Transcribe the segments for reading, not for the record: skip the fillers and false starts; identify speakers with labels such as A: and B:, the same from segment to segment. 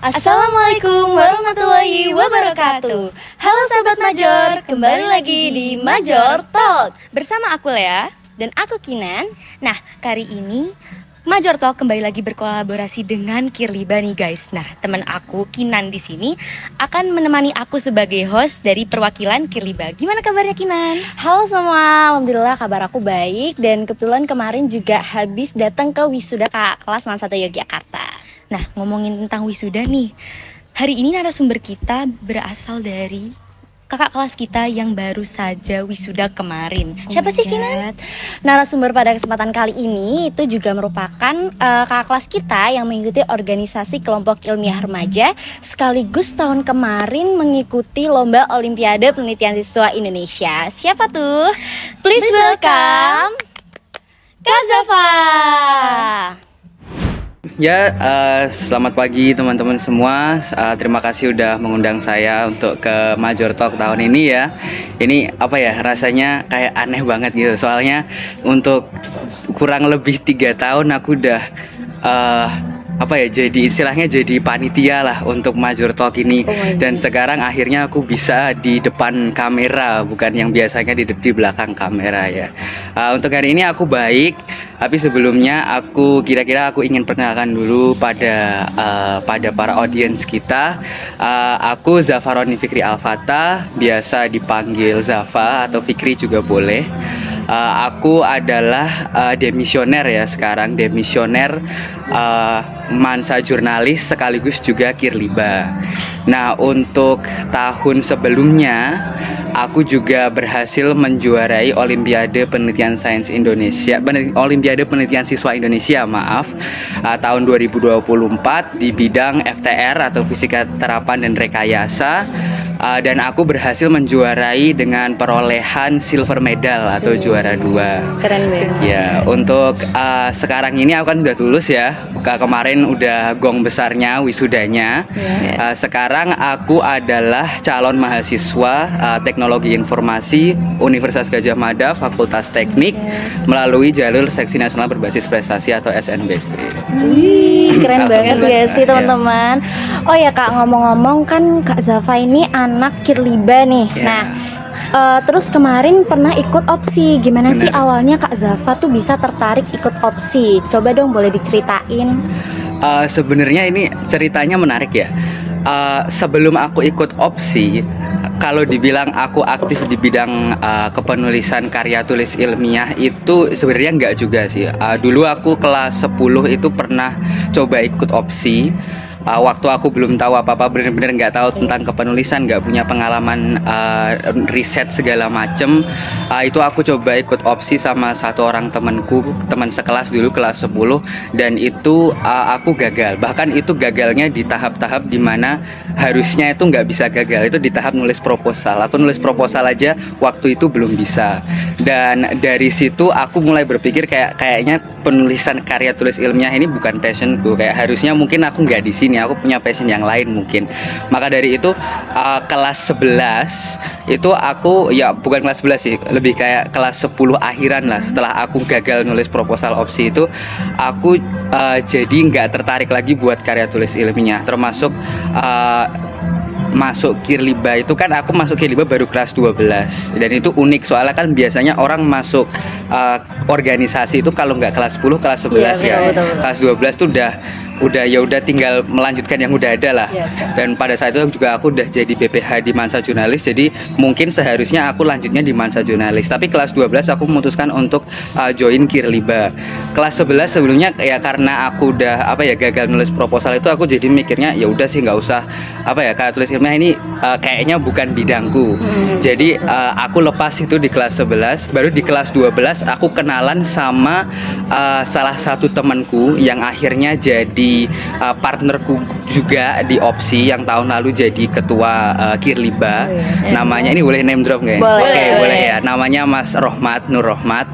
A: Assalamualaikum warahmatullahi wabarakatuh. Halo sahabat Major, kembali lagi di Major Talk bersama aku Lea dan aku Kinan. Nah, kali ini Major Talk kembali lagi berkolaborasi dengan Kirliba nih guys. Nah, teman aku Kinan di sini akan menemani aku sebagai host dari perwakilan Kirliba. Gimana kabarnya Kinan?
B: Halo semua, alhamdulillah kabar aku baik. Dan kebetulan kemarin juga habis datang ke wisuda kakak kelas MAN 1 Yogyakarta.
A: Nah, ngomongin tentang wisuda nih, hari ini narasumber kita berasal dari kakak kelas kita yang baru saja wisuda kemarin. Siapa sih Kinan?
B: Narasumber pada kesempatan kali ini itu juga merupakan kakak kelas kita yang mengikuti organisasi kelompok ilmiah remaja, sekaligus tahun kemarin mengikuti lomba Olimpiade Penelitian Siswa Indonesia. Siapa tuh? Please welcome Kak Zafa.
C: Ya, selamat pagi teman-teman semua. Terima kasih udah mengundang saya untuk ke Major Talk tahun ini ya. Ini apa ya, rasanya kayak aneh banget gitu. Soalnya untuk kurang lebih 3 tahun aku udah jadi istilahnya jadi panitia lah untuk Major Talk ini. Dan sekarang akhirnya aku bisa di depan kamera, bukan yang biasanya di belakang kamera ya. Untuk hari ini aku baik, tapi sebelumnya aku ingin perkenalkan dulu pada para audiens kita. Aku Zafaroni Fikri Alfata, biasa dipanggil Zafa atau Fikri juga boleh. Aku adalah demisioner ya sekarang, demisioner Mansa Jurnalis sekaligus juga Kirliba. Nah, untuk tahun sebelumnya aku juga berhasil menjuarai Olimpiade Penelitian Sains Indonesia, Olimpiade Penelitian Siswa Indonesia, tahun 2024 di bidang FTR atau Fisika Terapan dan Rekayasa. Dan aku berhasil menjuarai dengan perolehan silver medal atau juara 2.
B: Keren banget.
C: Ya, untuk sekarang ini aku kan udah lulus ya. Kemarin udah gong besarnya wisudanya. Sekarang aku adalah calon mahasiswa Teknologi Informasi Universitas Gadjah Mada Fakultas Teknik melalui jalur Seleksi Nasional Berbasis Prestasi atau SNBP.
B: Keren banget ya sih teman-teman. Oh ya Kak, ngomong-ngomong kan Kak Zafa ini anak Kirliba nih. Nah, terus kemarin pernah ikut opsi. Gimana sih awalnya Kak Zafa tuh bisa tertarik ikut opsi? Coba dong boleh diceritain.
C: Sebenarnya ini ceritanya menarik ya. Sebelum aku ikut opsi, kalau dibilang aku aktif di bidang kepenulisan karya tulis ilmiah itu sebenarnya enggak juga sih. Dulu aku kelas 10 itu pernah coba ikut opsi. Waktu aku belum tahu apa-apa, bener-bener nggak tahu tentang kepenulisan, nggak punya pengalaman riset segala macem. Itu aku coba ikut opsi sama satu orang temanku, teman sekelas dulu kelas 10, dan itu aku gagal. Bahkan itu gagalnya di tahap-tahap dimana harusnya itu nggak bisa gagal. Itu di tahap nulis proposal. Aku nulis proposal aja waktu itu belum bisa. Dan dari situ aku mulai berpikir kayaknya penulisan karya tulis ilmiah ini bukan passionku. Kayak harusnya mungkin aku nggak di sini. Aku punya passion yang lain mungkin. Maka dari itu kelas 11 itu aku, ya bukan kelas 11 sih, lebih kayak kelas 10 akhiran lah. Setelah aku gagal nulis proposal opsi itu, aku jadi nggak tertarik lagi buat karya tulis ilmiah. Termasuk masuk Kirliba itu kan aku masuk Kirliba baru kelas 12. Dan itu unik soalnya kan biasanya orang masuk organisasi itu kalau nggak kelas 10 kelas 11 ya.
B: Betul.
C: Kelas 12 tuh udah tinggal melanjutkan yang udah ada lah. Dan pada saat itu juga aku udah jadi BPH di Mansa Jurnalis, jadi mungkin seharusnya aku lanjutnya di Mansa Jurnalis. Tapi kelas 12 aku memutuskan untuk join Kirliba. Kelas 11 sebelumnya ya karena aku udah gagal nulis proposal itu, aku jadi mikirnya ya udah sih nggak usah karya tulis ilmiah ini kayaknya bukan bidangku. Jadi aku lepas itu di kelas 11. Baru di kelas 12 aku kenalan sama salah satu temanku yang akhirnya jadi partnerku juga di opsi, yang tahun lalu jadi ketua Kirliba. Namanya ini boleh name drop nggak ya? Boleh ya. Namanya Mas Rohmat, Nur Rohmat.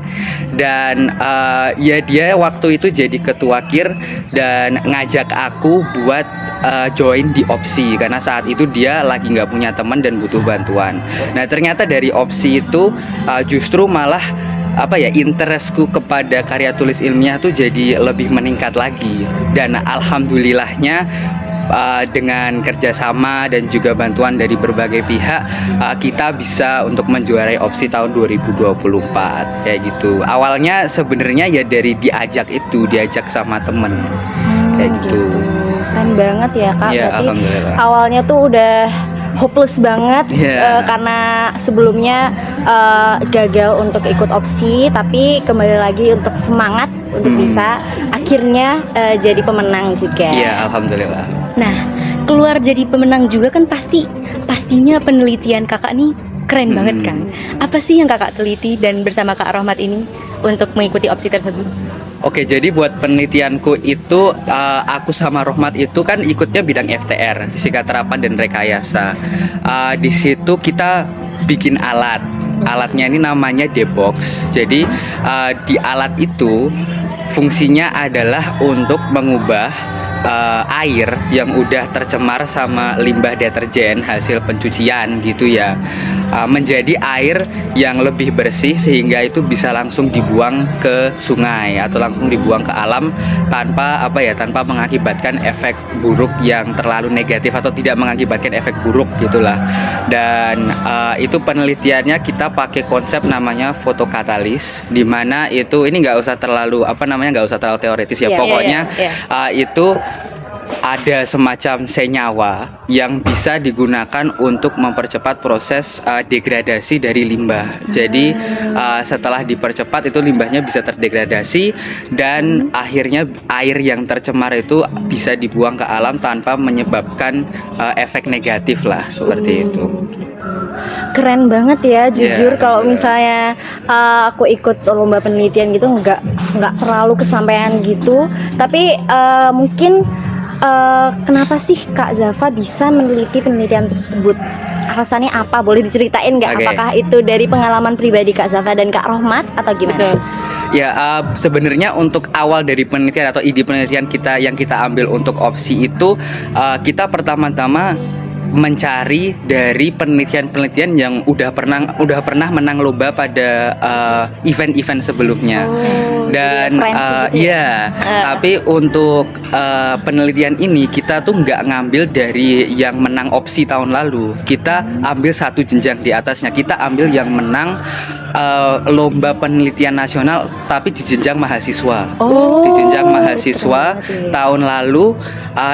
C: Dan ya dia waktu itu jadi ketua Kir dan ngajak aku buat join di opsi karena saat itu dia lagi nggak punya teman dan butuh bantuan. Nah ternyata dari opsi itu justru malah interestku kepada karya tulis ilmiah tuh jadi lebih meningkat lagi. Dan alhamdulillahnya dengan kerjasama dan juga bantuan dari berbagai pihak kita bisa untuk menjuarai opsi tahun 2024 kayak gitu. Awalnya sebenarnya ya dari diajak sama temen kayak gitu.
B: Keren banget ya Kak.
C: Ya,
B: Berarti
C: alhamdulillah.
B: awalnya tuh udah hopeless banget karena sebelumnya gagal untuk ikut opsi, tapi kembali lagi untuk semangat untuk bisa akhirnya jadi pemenang juga.
C: Iya, alhamdulillah.
A: Nah, keluar jadi pemenang juga kan pastinya penelitian kakak nih keren banget kan. Apa sih yang kakak teliti dan bersama Kak Rohmat ini untuk mengikuti opsi tersebut?
C: Oke, jadi buat penelitianku itu aku sama Rohmat itu kan ikutnya bidang FTR, fisika terapan dan rekayasa. Di situ kita bikin alat. Alatnya ini namanya D-Box. Jadi di alat itu fungsinya adalah untuk mengubah air yang udah tercemar sama limbah deterjen hasil pencucian gitu ya, menjadi air yang lebih bersih sehingga itu bisa langsung dibuang ke sungai atau langsung dibuang ke alam tanpa tanpa mengakibatkan efek buruk yang terlalu negatif atau tidak mengakibatkan efek buruk gitulah. Dan itu penelitiannya kita pakai konsep namanya fotokatalis, dimana itu ini nggak usah terlalu teoritis ya, pokoknya itu ada semacam senyawa yang bisa digunakan untuk mempercepat proses degradasi dari limbah. Jadi setelah dipercepat itu limbahnya bisa terdegradasi dan akhirnya air yang tercemar itu bisa dibuang ke alam tanpa menyebabkan efek negatif lah seperti itu.
B: Keren banget ya, jujur kalau misalnya aku ikut lomba penelitian gitu nggak terlalu kesampaian gitu, tapi mungkin kenapa sih Kak Zafa bisa meneliti penelitian tersebut? Alasannya apa? Boleh diceritain nggak? Apakah itu dari pengalaman pribadi Kak Zafa dan Kak Rohmat atau gimana?
C: Ya, sebenarnya untuk awal dari penelitian atau ide penelitian kita yang kita ambil untuk opsi itu, kita pertama-tama mencari dari penelitian-penelitian yang udah pernah menang lomba pada event-event sebelumnya. Dan tapi untuk penelitian ini kita tuh nggak ngambil dari yang menang opsi tahun lalu. Kita ambil satu jenjang di atasnya. Kita ambil yang menang lomba penelitian nasional tapi di jenjang mahasiswa. Di jenjang mahasiswa tahun lalu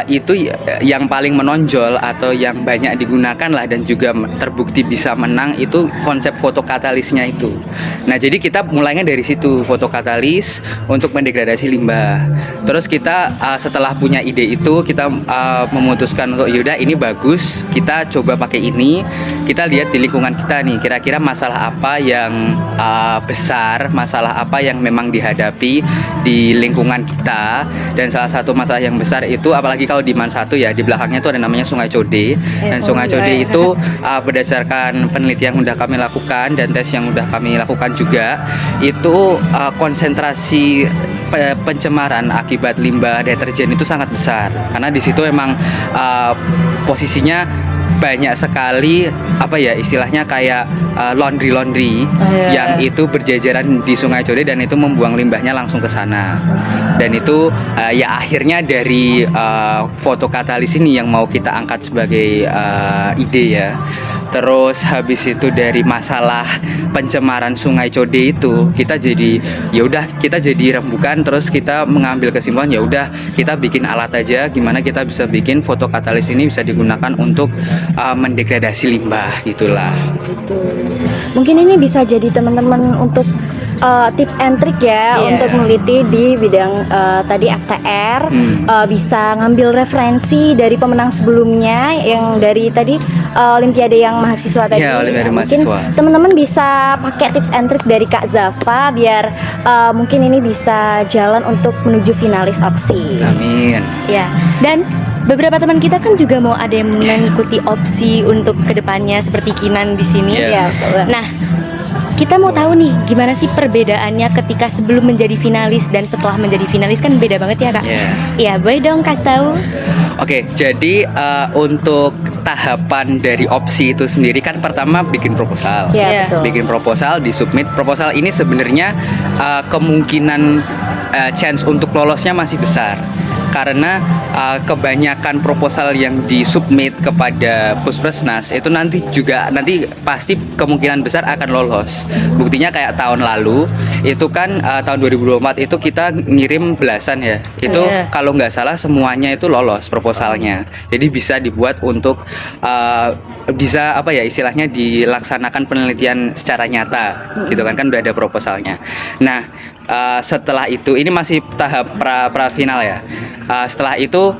C: itu yang paling menonjol atau yang banyak digunakan lah dan juga terbukti bisa menang itu konsep fotokatalisnya itu. Nah, jadi kita mulainya dari situ, fotokatalis untuk mendegradasi limbah. Terus kita setelah punya ide itu kita memutuskan untuk yaudah ini bagus, kita coba pakai ini. Kita lihat di lingkungan kita nih, kira-kira masalah apa yang besar, masalah apa yang memang dihadapi di lingkungan kita. Dan salah satu masalah yang besar itu, apalagi kalau di Man 1 ya, di belakangnya itu ada namanya Sungai Code. Dan Sungai Code itu berdasarkan penelitian yang sudah kami lakukan dan tes yang sudah kami lakukan juga, itu konsentrasi pencemaran akibat limbah deterjen itu sangat besar. Karena di situ emang posisinya banyak sekali istilahnya kayak laundry yang itu berjajaran di Sungai Code dan itu membuang limbahnya langsung ke sana. Dan itu akhirnya dari fotokatalis ini yang mau kita angkat sebagai ide ya. Terus habis itu dari masalah pencemaran Sungai Code itu kita jadi rembukan, terus kita mengambil kesimpulan ya udah kita bikin alat aja, gimana kita bisa bikin fotokatalis ini bisa digunakan untuk mendegradasi limbah gitulah.
B: Mungkin ini bisa jadi teman-teman untuk tips and trick ya untuk meneliti di bidang tadi FTR, bisa ngambil referensi dari pemenang sebelumnya yang dari tadi Olimpiade yang mahasiswa tadi.
C: Olimpiade
B: mungkin
C: mahasiswa.
B: teman-teman bisa pakai tips and trick dari Kak Zafa biar mungkin ini bisa jalan untuk menuju finalis opsi.
C: Amin.
A: Ya, dan beberapa teman kita kan juga mau ada yang mengikuti opsi untuk kedepannya seperti Kinan di sini. Nah, kita mau tahu nih gimana sih perbedaannya ketika sebelum menjadi finalis dan setelah menjadi finalis, kan beda banget ya Kak? Iya, boleh dong kasih tahu.
C: Oke, jadi untuk tahapan dari opsi itu sendiri kan pertama bikin proposal.
B: Betul.
C: Bikin proposal, disubmit. Proposal ini sebenarnya kemungkinan chance untuk lolosnya masih besar. karena kebanyakan proposal yang disubmit kepada Puspesnas itu nanti pasti kemungkinan besar akan lolos. Buktinya kayak tahun lalu itu kan tahun 2024 itu kita ngirim belasan ya, itu kalau nggak salah semuanya itu lolos proposalnya, jadi bisa dibuat untuk bisa apa ya istilahnya dilaksanakan penelitian secara nyata gitu kan udah ada proposalnya. Nah setelah itu ini masih tahap pra final ya. Setelah itu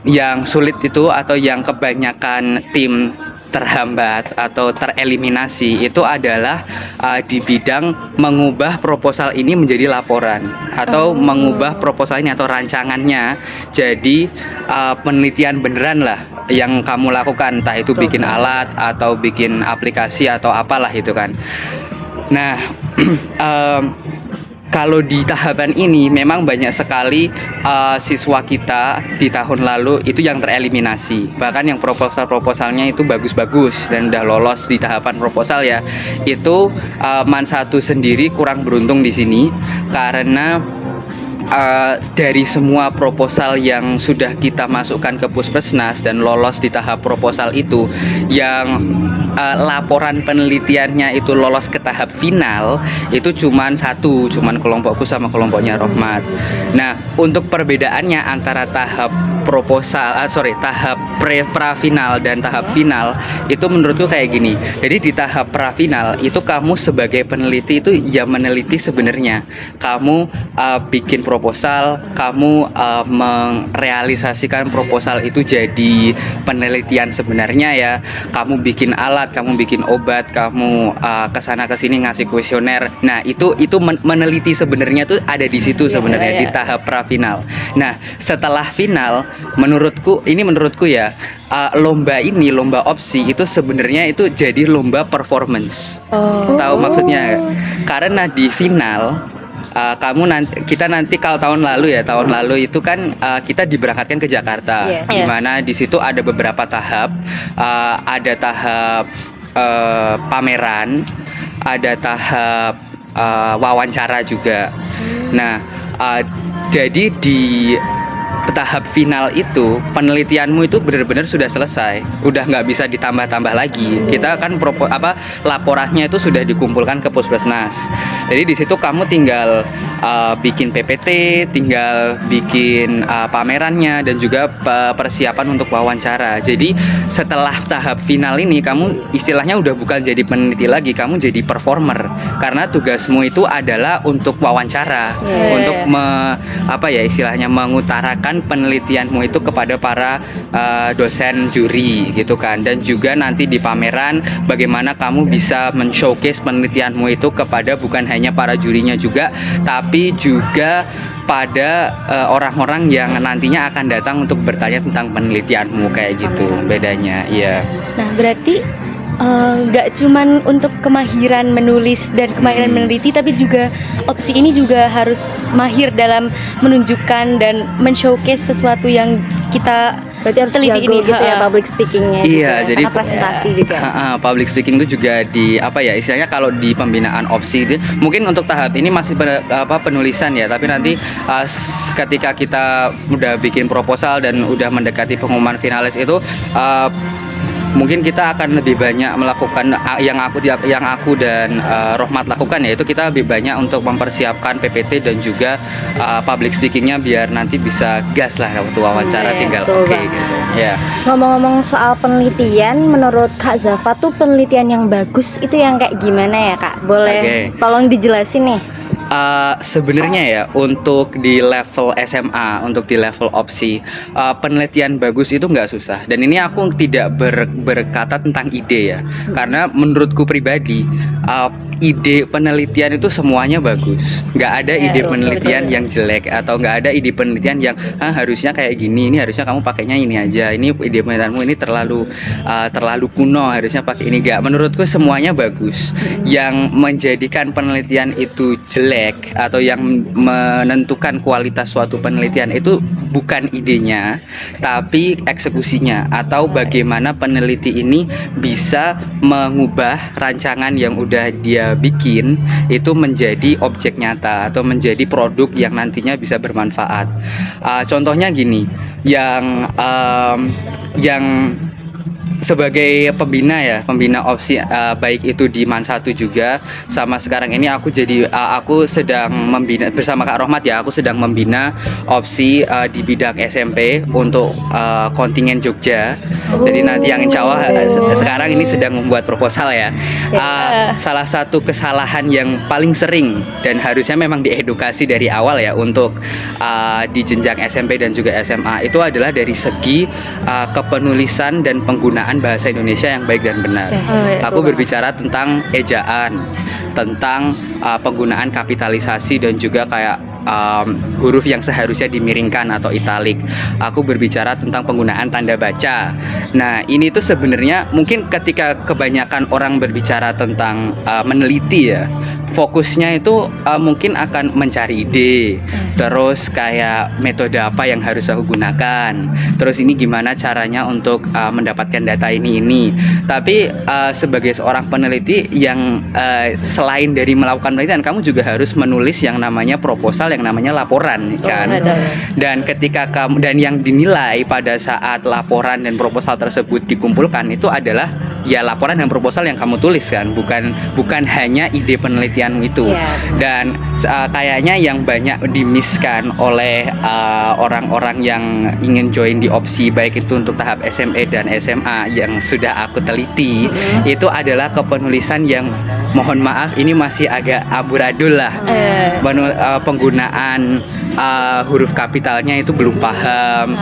C: yang sulit itu atau yang kebanyakan tim terhambat atau tereliminasi itu adalah di bidang mengubah proposal ini menjadi laporan atau mengubah proposal ini atau rancangannya jadi penelitian beneran lah yang kamu lakukan, entah itu bikin alat atau bikin aplikasi atau apalah itu kan. Nah kalau di tahapan ini memang banyak sekali siswa kita di tahun lalu itu yang tereliminasi. Bahkan yang proposalnya itu bagus-bagus dan udah lolos di tahapan proposal ya. Itu Man 1 sendiri kurang beruntung di sini karena dari semua proposal yang sudah kita masukkan ke Puspesnas dan lolos di tahap proposal itu, yang laporan penelitiannya itu lolos ke tahap final itu cuman kelompokku sama kelompoknya Rohmat. Nah, untuk perbedaannya antara tahap tahap pra final dan tahap final itu menurutku kayak gini. Jadi di tahap pra final itu kamu sebagai peneliti itu ya meneliti sebenarnya. Kamu bikin proposal, kamu merealisasikan proposal itu jadi penelitian sebenarnya ya. Kamu bikin alat, kamu bikin obat, kamu kesana kesini ngasih kuesioner. Nah itu meneliti sebenarnya tuh ada di situ sebenarnya di tahap pra final. Nah setelah final menurutku ya lomba opsi itu sebenarnya itu jadi lomba performance. Tahu maksudnya? Karena di final kita nanti kalau tahun lalu itu kan kita diberangkatkan ke Jakarta, di mana di situ ada beberapa tahap, ada tahap pameran, ada tahap wawancara juga. Nah, jadi di tahap final itu penelitianmu itu benar-benar sudah selesai, udah nggak bisa ditambah-tambah lagi. Kita kan laporannya itu sudah dikumpulkan ke Puspesnas. Jadi di situ kamu tinggal bikin PPT, tinggal bikin pamerannya dan juga persiapan untuk wawancara. Jadi setelah tahap final ini kamu istilahnya udah bukan jadi peneliti lagi, kamu jadi performer karena tugasmu itu adalah untuk wawancara, untuk istilahnya mengutarakan penelitianmu itu kepada para dosen juri gitu kan, dan juga nanti di pameran bagaimana kamu bisa men-showcase penelitianmu itu kepada bukan hanya para jurinya juga tapi juga pada orang-orang yang nantinya akan datang untuk bertanya tentang penelitianmu kayak gitu bedanya. Iya.
A: Nah berarti nggak cuman untuk kemahiran menulis dan kemahiran meneliti, tapi juga opsi ini juga harus mahir dalam menunjukkan dan men-showcase sesuatu yang kita
B: berarti harus
A: teliti
B: jago
A: ini
B: gitu ya public speakingnya.
C: Iya,
B: juga,
C: jadi
B: presentasi juga.
C: Public speaking itu juga di istilahnya kalau di pembinaan opsi itu, mungkin untuk tahap ini masih penulisan ya, tapi nanti ketika kita udah bikin proposal dan udah mendekati pengumuman finalis itu mungkin kita akan lebih banyak melakukan yang aku dan Rohmat lakukan, yaitu kita lebih banyak untuk mempersiapkan PPT dan juga public speakingnya biar nanti bisa gas lah waktu wawancara tinggal gitu. Ya.
B: Ngomong-ngomong soal penelitian, menurut Kak Zafa tuh penelitian yang bagus itu yang kayak gimana ya Kak? Boleh tolong dijelasin nih.
C: Sebenarnya ya untuk di level SMA, untuk di level opsi, penelitian bagus itu nggak susah. Dan ini aku tidak berkata tentang ide ya, karena menurutku pribadi ide penelitian itu semuanya bagus. Nggak ada ide penelitian yang jelek atau nggak ada ide penelitian yang harusnya kayak gini, ini harusnya kamu pakainya ini aja, ini ide penelitianmu ini terlalu kuno, harusnya pakai ini. Nggak, menurutku semuanya bagus. Yang menjadikan penelitian itu jelek atau yang menentukan kualitas suatu penelitian itu bukan idenya, tapi eksekusinya atau bagaimana peneliti ini bisa mengubah rancangan yang udah dia saya bikin itu menjadi objek nyata atau menjadi produk yang nantinya bisa bermanfaat. Contohnya gini, yang sebagai pembina opsi, baik itu di MAN 1 juga, sama sekarang ini aku sedang membina bersama Kak Rohmat ya, aku sedang membina opsi di bidang SMP untuk kontingen Jogja. Jadi nanti yang insya Allah sekarang ini sedang membuat proposal ya. Salah satu kesalahan yang paling sering dan harusnya memang diedukasi dari awal ya untuk di jenjang SMP dan juga SMA itu adalah dari segi kepenulisan dan penggunaan bahasa Indonesia yang baik dan benar. Aku berbicara tentang ejaan, tentang penggunaan kapitalisasi dan juga kayak huruf yang seharusnya dimiringkan atau italik. Aku berbicara tentang penggunaan tanda baca. Nah, ini tuh sebenarnya mungkin ketika kebanyakan orang berbicara tentang meneliti ya, fokusnya itu mungkin akan mencari ide, terus kayak metode apa yang harus aku gunakan, terus ini gimana caranya untuk mendapatkan data ini. Tapi sebagai seorang peneliti yang selain dari melakukan penelitian, kamu juga harus menulis yang namanya proposal, yang namanya laporan kan. Dan ketika yang dinilai pada saat laporan dan proposal tersebut dikumpulkan itu adalah ya laporan dan proposal yang kamu tulis kan, bukan hanya ide penelitianmu itu. Dan kayaknya yang banyak dimiskan oleh orang-orang yang ingin join di opsi baik itu untuk tahap SMA dan SMA yang sudah aku teliti, itu adalah kepenulisan yang mohon maaf ini masih agak amburadul lah. Penggunaan huruf kapitalnya itu belum paham,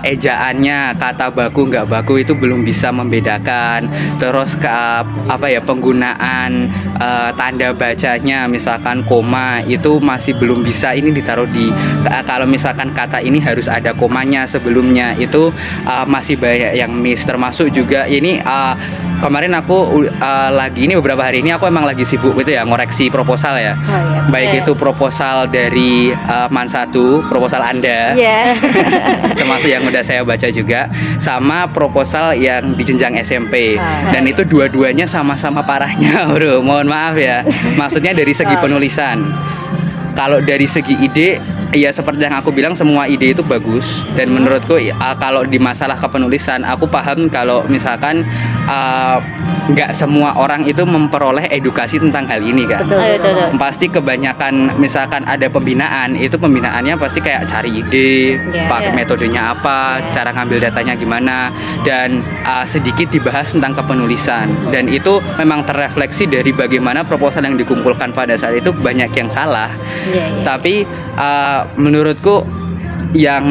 C: ejaannya, kata baku nggak baku itu belum bisa membedakan. Terus penggunaan tanda bacanya, misalkan koma itu masih belum bisa, ini ditaruh di kalau misalkan kata ini harus ada komanya sebelumnya, itu masih banyak yang miss. Termasuk juga ini kemarin aku ini beberapa hari ini aku emang lagi sibuk gitu ya ngoreksi proposal ya. Baik itu proposal dari MAN 1, proposal Anda. Termasuk yang udah saya baca juga, sama proposal yang di jenjang SMP. Dan itu dua-duanya sama-sama parahnya, bro. Mohon maaf ya. Maksudnya dari segi penulisan. Kalau dari segi ide, ya seperti yang aku bilang, semua ide itu bagus. Dan menurutku kalau di masalah kepenulisan, aku paham kalau misalkan nggak semua orang itu memperoleh edukasi tentang hal ini kan. Betul. Pasti kebanyakan misalkan ada pembinaan, itu pembinaannya pasti kayak cari ide, pakai metodenya apa, cara ngambil datanya gimana, dan sedikit dibahas tentang kepenulisan. Dan itu memang terrefleksi dari bagaimana proposal yang dikumpulkan pada saat itu banyak yang salah. Tapi menurutku yang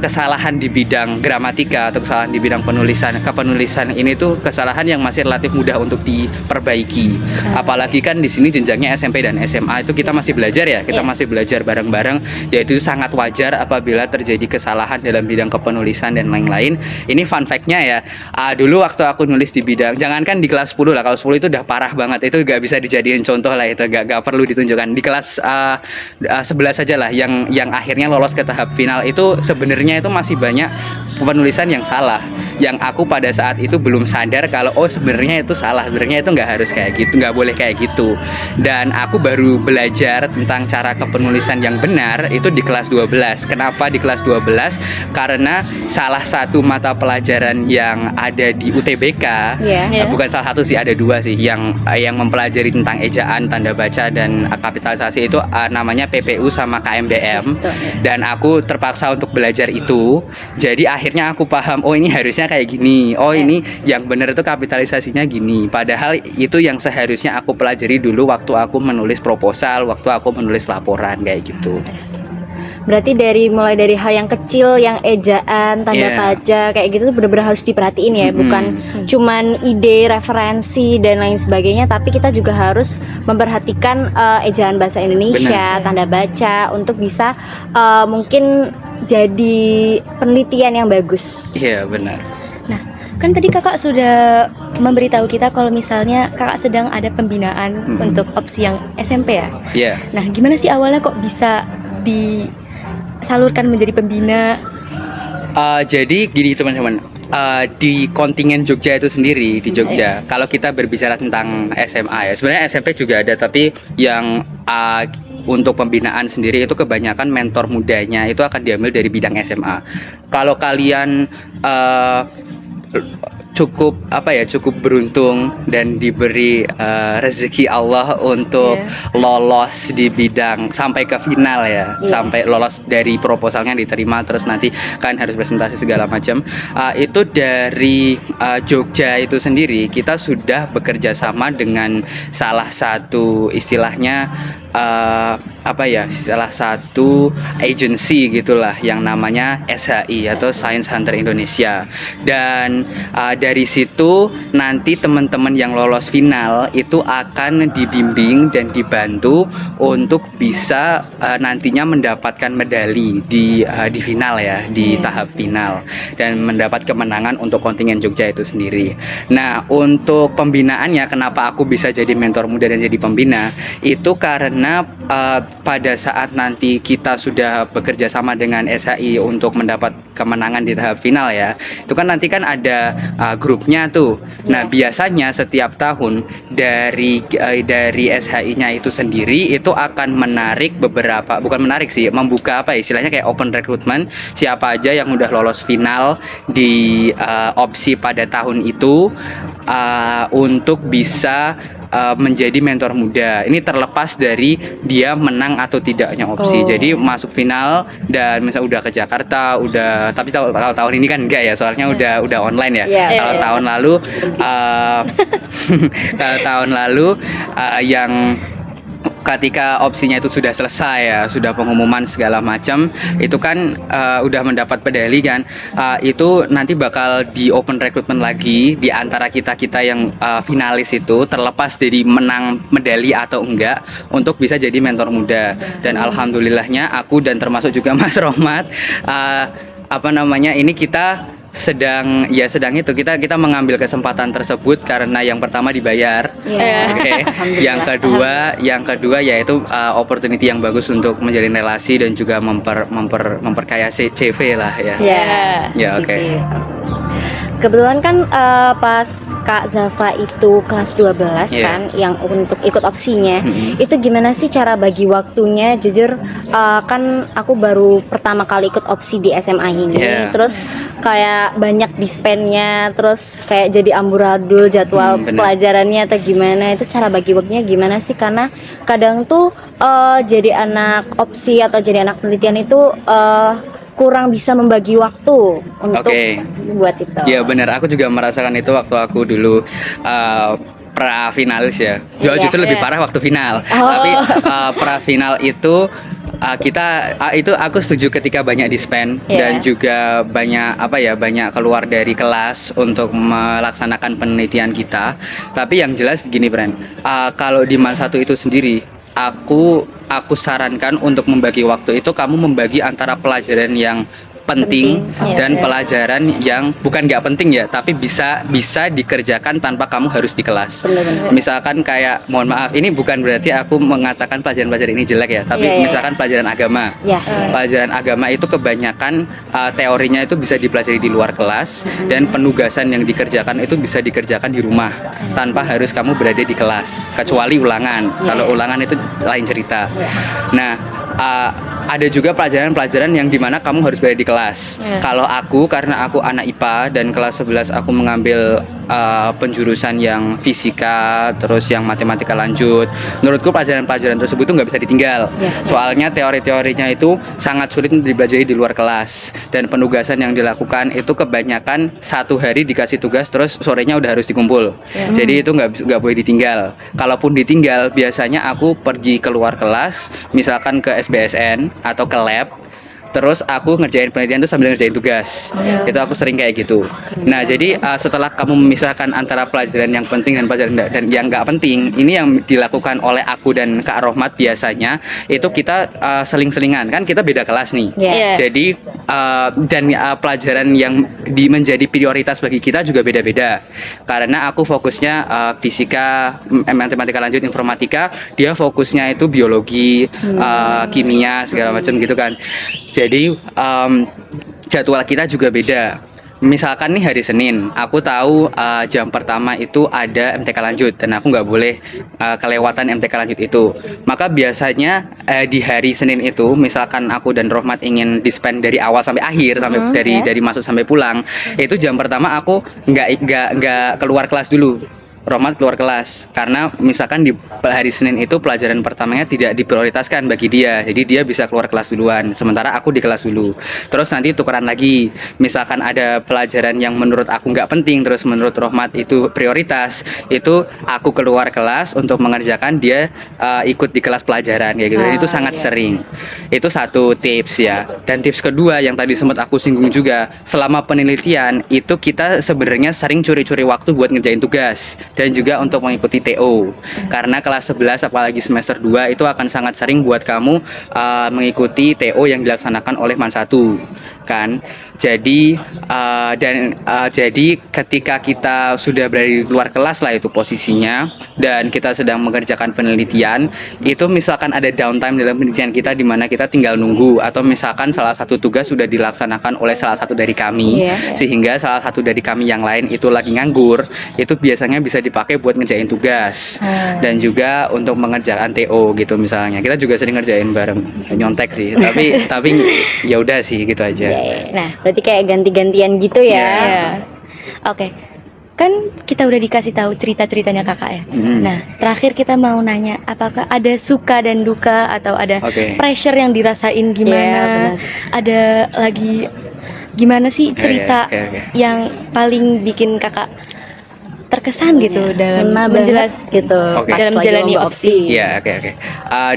C: kesalahan di bidang gramatika atau kesalahan di bidang kepenulisan ini tuh kesalahan yang masih relatif mudah untuk diperbaiki. Apalagi kan di sini jenjangnya SMP dan SMA itu kita masih belajar ya, masih belajar bareng-bareng. Jadi itu sangat wajar apabila terjadi kesalahan dalam bidang kepenulisan dan lain-lain. Ini fun fact-nya ya. Dulu waktu aku nulis di bidang, jangankan di kelas 10 lah, kalau 10 itu udah parah banget, itu gak bisa dijadiin contoh lah, itu gak perlu ditunjukkan. Di kelas 11 saja lah yang akhirnya lolos ke tahap final, itu sebenarnya itu masih banyak penulisan yang salah, yang aku pada saat itu belum sadar kalau sebenarnya itu salah, sebenarnya itu nggak harus kayak gitu, nggak boleh kayak gitu. Dan aku baru belajar tentang cara kepenulisan yang benar itu di kelas 12. Kenapa di kelas 12? Karena salah satu mata pelajaran yang ada di UTBK, bukan salah satu sih, ada dua sih yang mempelajari tentang ejaan, tanda baca dan kapitalisasi, itu namanya PPU sama KMBM. Dan aku terpaksa untuk belajar itu. Jadi akhirnya aku paham, ini harusnya kayak gini, ini yang benar itu kapitalisasinya gini. Padahal itu yang seharusnya aku pelajari dulu waktu aku menulis proposal, waktu aku menulis laporan kayak gitu.
B: Berarti mulai dari hal yang kecil, yang ejaan, tanda baca kayak gitu benar-benar harus diperhatiin ya, bukan cuman ide, referensi dan lain sebagainya, tapi kita juga harus memperhatikan ejaan bahasa Indonesia, tanda baca untuk bisa mungkin jadi penelitian yang bagus.
C: Iya, benar.
A: Nah, kan tadi kakak sudah memberitahu kita kalau misalnya kakak sedang ada pembinaan untuk opsi yang SMP ya. Nah, gimana sih awalnya kok bisa disalurkan menjadi pembina?
C: Jadi gini teman-teman, di kontingen Jogja itu sendiri di Jogja. Kalau kita berbicara tentang SMA ya, sebenarnya SMP juga ada, tapi yang untuk pembinaan sendiri itu kebanyakan mentor mudanya itu akan diambil dari bidang SMA. Kalau kalian cukup beruntung dan diberi rezeki Allah untuk lolos di bidang sampai ke final ya, sampai lolos dari proposalnya diterima, terus nanti kan harus presentasi segala macam. Itu dari Jogja itu sendiri kita sudah bekerja sama dengan salah satu istilahnya salah satu agency gitulah yang namanya SHI atau Science Hunter Indonesia. Dan dari situ nanti teman-teman yang lolos final itu akan dibimbing dan dibantu untuk bisa nantinya mendapatkan medali di final ya, di tahap final, dan mendapat kemenangan untuk kontingen Jogja itu sendiri. Nah, untuk pembinaannya kenapa aku bisa jadi mentor muda dan jadi pembina itu karena pada saat nanti kita sudah bekerja sama dengan SHI untuk mendapat kemenangan di tahap final ya, itu kan nanti kan ada grupnya tuh. Nah, biasanya setiap tahun dari SHI-nya itu sendiri itu akan menarik membuka istilahnya kayak open recruitment, siapa aja yang udah lolos final di opsi pada tahun itu untuk bisa menjadi mentor muda. Ini terlepas dari dia menang atau tidaknya opsi. Jadi masuk final dan misal udah ke Jakarta, tapi kalau tahun ini kan enggak ya, soalnya udah online ya. Kalau tahun lalu yang ketika opsinya itu sudah selesai ya, sudah pengumuman segala macam, itu kan udah mendapat medali kan, itu nanti bakal di open recruitment lagi di antara kita yang finalis itu, terlepas dari menang medali atau enggak, untuk bisa jadi mentor muda. Dan alhamdulillahnya aku dan termasuk juga Mas Rohmat ini kita sedang itu kita mengambil kesempatan tersebut karena yang pertama dibayar, yang kedua yaitu opportunity yang bagus untuk menjalin relasi dan juga memperkaya CV lah ya.
B: Kebetulan kan pas Kak Zafa itu kelas 12 kan, yang untuk ikut opsinya, itu gimana sih cara bagi waktunya? Jujur kan aku baru pertama kali ikut opsi di SMA ini, terus kayak banyak dispennya, terus kayak jadi amburadul jadwal pelajarannya atau gimana, itu cara bagi waktunya gimana sih? Karena kadang tuh jadi anak opsi atau jadi anak penelitian itu kurang bisa membagi waktu untuk buat itu. Iya
C: benar, aku juga merasakan itu waktu aku dulu pra finalis ya. Justru lebih parah waktu final. Tapi pra final itu aku setuju ketika banyak dispen dan juga banyak keluar dari kelas untuk melaksanakan penelitian kita. Tapi yang jelas gini, Bren, kalau di MAN 1 itu sendiri, aku sarankan untuk membagi waktu itu, kamu membagi antara pelajaran yang penting dan pelajaran yang bukan nggak penting ya, tapi bisa dikerjakan tanpa kamu harus di kelas. Misalkan kayak, mohon maaf, ini bukan berarti aku mengatakan pelajaran-pelajaran ini jelek ya, tapi misalkan pelajaran agama. Pelajaran agama itu kebanyakan teorinya itu bisa dipelajari di luar kelas, dan penugasan yang dikerjakan itu bisa dikerjakan di rumah tanpa harus kamu berada di kelas, kecuali ulangan. Kalau ulangan itu lain cerita. Nah, ada juga pelajaran-pelajaran yang dimana kamu harus berada di kelas. Kalau karena aku anak IPA dan kelas 11 aku mengambil penjurusan yang fisika, terus yang matematika lanjut, menurutku pelajaran-pelajaran tersebut itu nggak bisa ditinggal. Soalnya teori-teorinya itu sangat sulit untuk dipelajari di luar kelas, dan penugasan yang dilakukan itu kebanyakan satu hari dikasih tugas, terus sorenya udah harus dikumpul. Jadi itu nggak boleh ditinggal. Kalaupun ditinggal, biasanya aku pergi keluar kelas, misalkan ke SBSN atau ke lab, terus aku ngerjain penelitian itu sambil ngerjain tugas. Itu aku sering kayak gitu. Nah, jadi setelah kamu memisahkan antara pelajaran yang penting dan pelajaran dan yang nggak penting, ini yang dilakukan oleh aku dan Kak Rohmat biasanya, itu kita seling-selingan, kan kita beda kelas nih. Jadi pelajaran yang menjadi prioritas bagi kita juga beda-beda. Karena aku fokusnya fisika, matematika lanjut, informatika, dia fokusnya itu biologi, kimia, segala macam gitu kan. Jadi jadwal kita juga beda. misalkan nih hari Senin, aku tahu jam pertama itu ada MTK lanjut dan aku nggak boleh kelewatan MTK lanjut itu. Maka biasanya di hari Senin itu, misalkan aku dan Rohmat ingin dispen dari awal sampai akhir, sampai dari masuk sampai pulang, itu jam pertama aku nggak keluar kelas dulu. Rohmat keluar kelas karena misalkan di hari Senin itu pelajaran pertamanya tidak diprioritaskan bagi dia, jadi dia bisa keluar kelas duluan sementara aku di kelas dulu. Terus nanti tukeran lagi, misalkan ada pelajaran yang menurut aku nggak penting terus menurut Rohmat itu prioritas, itu aku keluar kelas untuk mengerjakan, dia ikut di kelas pelajaran kayak gitu. Dan itu sangat sering. Itu satu tips ya. Dan tips kedua yang tadi sempat aku singgung juga, selama penelitian itu kita sebenarnya sering curi-curi waktu buat ngerjain tugas dan juga untuk mengikuti TO. Karena kelas 11 apalagi semester 2 itu akan sangat sering buat kamu mengikuti TO yang dilaksanakan oleh MAN 1 kan. Jadi jadi ketika kita sudah berada di luar kelas lah itu posisinya dan kita sedang mengerjakan penelitian, itu misalkan ada downtime dalam penelitian kita di mana kita tinggal nunggu atau misalkan salah satu tugas sudah dilaksanakan oleh salah satu dari kami sehingga salah satu dari kami yang lain itu lagi nganggur, itu biasanya bisa dipakai buat ngerjain tugas dan juga untuk mengerjakan TO gitu misalnya. Kita juga sering ngerjain bareng, nyontek sih, tapi ya udah sih gitu aja.
B: Nah, berarti kayak ganti-gantian gitu ya.
A: Iya. Oke. Kan kita udah dikasih tahu cerita-ceritanya kakak ya. Nah, terakhir kita mau nanya, apakah ada suka dan duka atau ada pressure yang dirasain gimana? Ada lagi gimana sih cerita yang paling bikin kakak terkesan gitu dalam dalam menjalani opsi.
C: Iya, oke.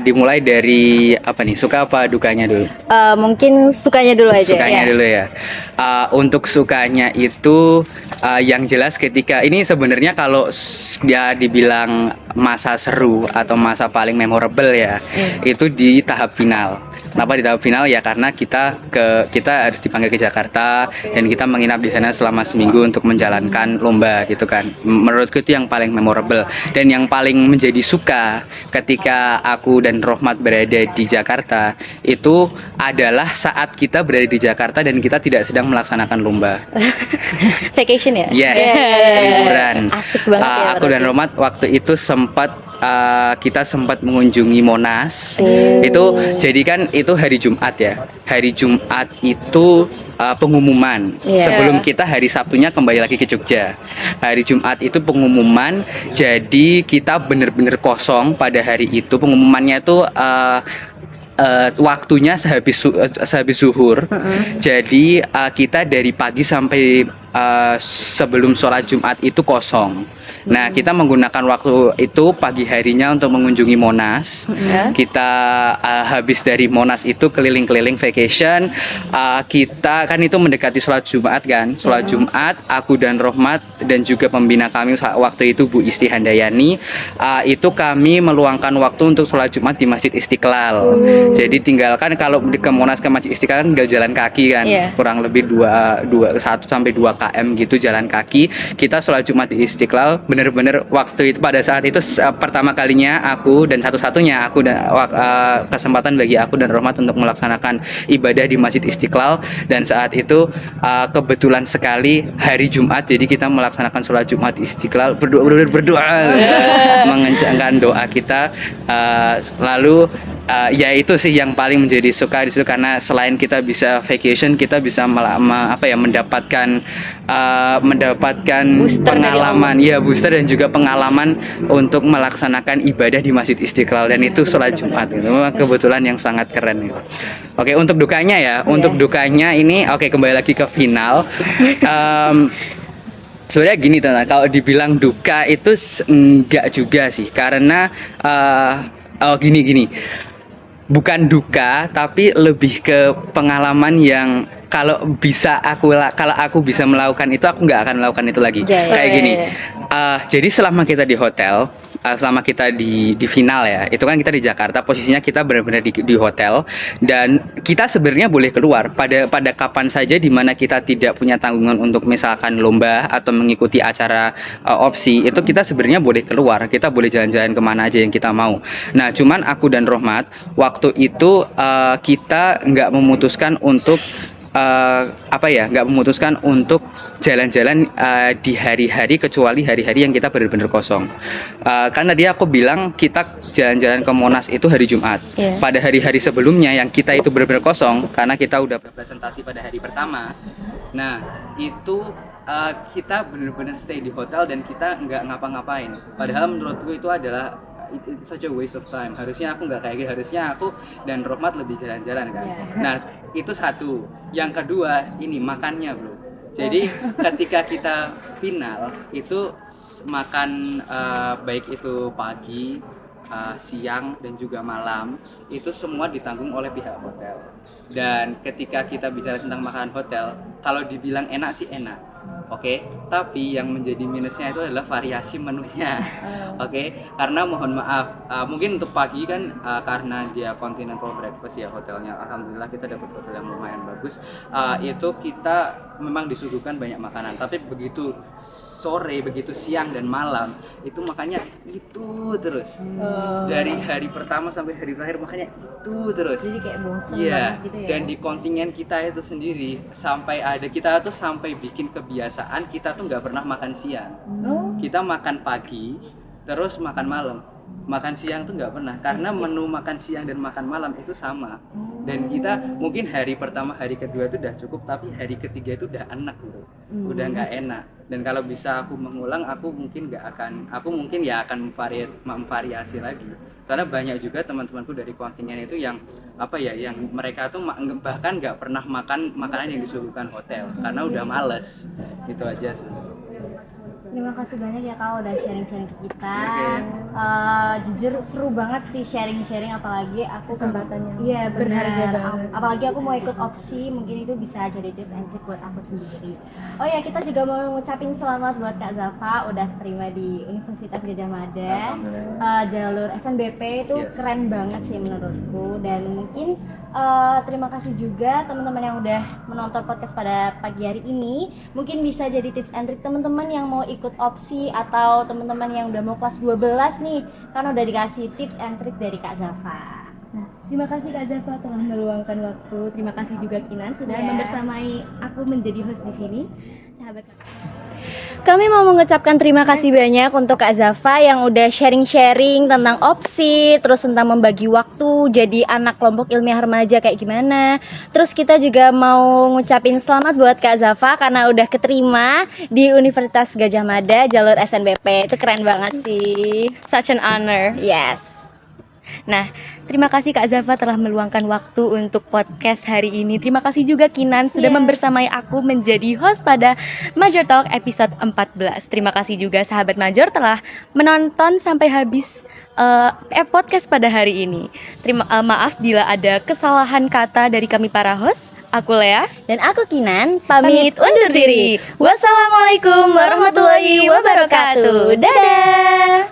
C: Dimulai dari apa nih? Suka apa dukanya dulu?
B: Mungkin sukanya dulu aja.
C: Sukanya dulu ya. Untuk sukanya itu yang jelas ketika ini sebenarnya kalau dia dibilang masa seru atau masa paling memorable ya, itu di tahap final. Kenapa di tahap final ya? Karena kita harus dipanggil ke Jakarta dan kita menginap di sana selama seminggu untuk menjalankan lomba gitu kan. Menurutku itu yang paling memorable dan yang paling menjadi suka ketika aku dan Rohmat berada di Jakarta itu adalah saat kita berada di Jakarta dan kita tidak sedang melaksanakan lomba.
A: Vacation ya?
C: Yes, liburan.
B: Asik banget ya.
C: Aku dan Rohmat waktu itu kita sempat mengunjungi Monas. Itu jadi kan itu hari Jumat ya. Hari Jumat itu pengumuman. Sebelum kita hari Sabtunya kembali lagi ke Jogja. Hari Jumat itu pengumuman. Jadi kita benar-benar kosong pada hari itu. Pengumumannya itu waktunya sehabis zuhur. Jadi kita dari pagi sampai sebelum sholat Jumat itu kosong. Nah, kita menggunakan waktu itu pagi harinya untuk mengunjungi Monas. Kita habis dari Monas itu keliling-keliling vacation. Kita kan itu mendekati sholat Jumat kan. Sholat Jumat, aku dan Rohmat dan juga pembina kami waktu itu Bu Isti Handayani, itu kami meluangkan waktu untuk sholat Jumat di Masjid Istiqlal. Jadi tinggalkan kalau ke Monas ke Masjid Istiqlal kan tinggal jalan kaki kan. Kurang lebih 1 sampai 2 km gitu jalan kaki. Kita sholat Jumat di Istiqlal. Bener-bener waktu itu pada saat itu pertama kalinya aku dan satu-satunya aku dan kesempatan bagi aku dan Rohmat untuk melaksanakan ibadah di Masjid Istiqlal. Dan saat itu kebetulan sekali hari Jumat, jadi kita melaksanakan sholat Jumat di Istiqlal, berdoa mengencangkan doa kita. Lalu ya itu sih yang paling menjadi suka di situ, karena selain kita bisa vacation, kita bisa mendapatkan pengalaman booster dan juga pengalaman untuk melaksanakan ibadah di Masjid Istiqlal, dan itu sholat Jumat gitu. Kebetulan yang sangat keren gitu. Oke, untuk dukanya ya. Untuk dukanya ini kembali lagi ke final. Sebenarnya gini teman, kalau dibilang duka itu enggak juga sih, karena gini. Bukan duka, tapi lebih ke pengalaman yang kalau aku bisa melakukan itu, aku nggak akan melakukan itu lagi. Kayak gini. Jadi selama kita di hotel, selama kita di final ya, itu kan kita di Jakarta, posisinya kita benar-benar di hotel, dan kita sebenarnya boleh keluar pada kapan saja di mana kita tidak punya tanggungan untuk misalkan lomba atau mengikuti acara opsi, itu kita sebenarnya boleh keluar, kita boleh jalan-jalan kemana aja yang kita mau. Nah, cuman aku dan Rohmat waktu itu kita nggak memutuskan untuk nggak memutuskan untuk jalan-jalan di hari-hari kecuali hari-hari yang kita benar-benar kosong. Karena dia aku bilang kita jalan-jalan ke Monas itu hari Jumat. Pada hari-hari sebelumnya yang kita itu benar-benar kosong karena kita udah presentasi pada hari pertama. Nah itu kita benar-benar stay di hotel dan kita nggak ngapa-ngapain. Padahal menurutku itu adalah it's such a waste of time. Harusnya aku nggak kayak gitu. Harusnya aku dan Rohmat lebih jalan-jalan kan. Nah itu satu. Yang kedua ini makannya bro. Jadi ketika kita final itu makan baik itu pagi, siang dan juga malam itu semua ditanggung oleh pihak hotel. Dan ketika kita bicara tentang makanan hotel, kalau dibilang enak sih enak, oke. Tapi yang menjadi minusnya itu adalah variasi menunya, oke. Karena mohon maaf, mungkin untuk pagi kan karena dia continental breakfast ya hotelnya, alhamdulillah kita dapat hotel yang lumayan bagus. Itu kita memang disuguhkan banyak makanan. Tapi begitu sore, begitu siang dan malam itu makannya itu terus. Dari hari pertama sampai hari terakhir makannya itu terus.
B: Jadi kayak bosan gitu ya.
C: Dan di kontingen kita itu sendiri sampai ada kita tuh sampai bikin kebiasaan kita tuh nggak pernah makan siang. Kita makan pagi terus makan malam. Makan siang tuh nggak pernah karena menu makan siang dan makan malam itu sama. Dan kita mungkin hari pertama hari kedua itu udah cukup tapi hari ketiga itu udah enak gitu. Udah nggak enak. Dan kalau bisa aku mengulang aku mungkin akan memvariasi lagi. Karena banyak juga teman-temanku dari kontingen itu yang yang mereka tuh bahkan nggak pernah makan makanan yang disuguhkan hotel karena udah males. Gitu aja sih.
B: Terima kasih banyak ya Kak udah sharing-sharing ke kita. Jujur seru banget sih sharing-sharing, apalagi aku
A: Kesempatannya
B: iya
A: berharga
B: benar.
A: banget.
B: Apalagi aku mau ikut opsi, mungkin itu bisa jadi tips and trick buat aku sendiri. Oh ya, kita juga mau ngucapin selamat buat Kak Zafa udah terima di Universitas Gadjah Mada. Jalur SNBP itu keren banget sih menurutku, dan mungkin terima kasih juga teman-teman yang udah menonton podcast pada pagi hari ini. Mungkin bisa jadi tips and trick teman-teman yang mau ikut opsi atau teman-teman yang udah mau kelas 12 nih, kan udah dikasih tips and trick dari Kak Zafa.
A: Nah, terima kasih Kak Zafa telah meluangkan waktu. Terima kasih juga Kinan sudah membersamai aku menjadi host di sini. Sahabat
B: Kami mau mengucapkan terima kasih banyak untuk Kak Zafa yang udah sharing-sharing tentang opsi, terus tentang membagi waktu jadi anak kelompok ilmiah remaja kayak gimana. Terus kita juga mau ngucapin selamat buat Kak Zafa karena udah keterima di Universitas Gadjah Mada jalur SNBP. Itu keren banget sih.
A: such an honor.
B: Yes.
A: Nah, terima kasih Kak Zafa telah meluangkan waktu untuk podcast hari ini. Terima kasih juga Kinan sudah membersamai aku menjadi host pada Major Talk episode 14. Terima kasih juga sahabat Major telah menonton sampai habis podcast pada hari ini. Maaf bila ada kesalahan kata dari kami para host. Aku Lea
B: Dan aku Kinan,
A: pamit undur diri. Wassalamualaikum warahmatullahi wabarakatuh. Dadah.